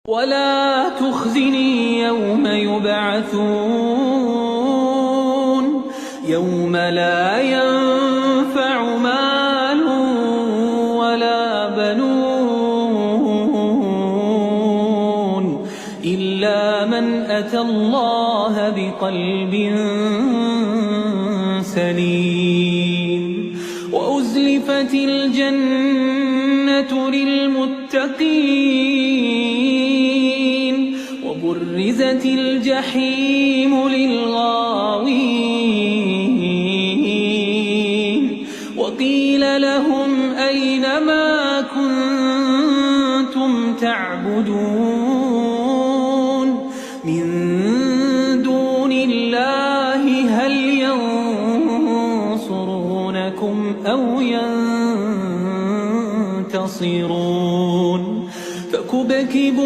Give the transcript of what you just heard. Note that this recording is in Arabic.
ولا تخزني يوم يبعثون يوم لا ينفع مال ولا بنون إلا من أتى الله بقلب سليم وأزلفت الجنة للمتقين وبرزت الجحيم للغاوين وقيل لهم أين ما كنتم تعبدون من دون الله هل ينصرونكم أو ينتصرون فكبكبوا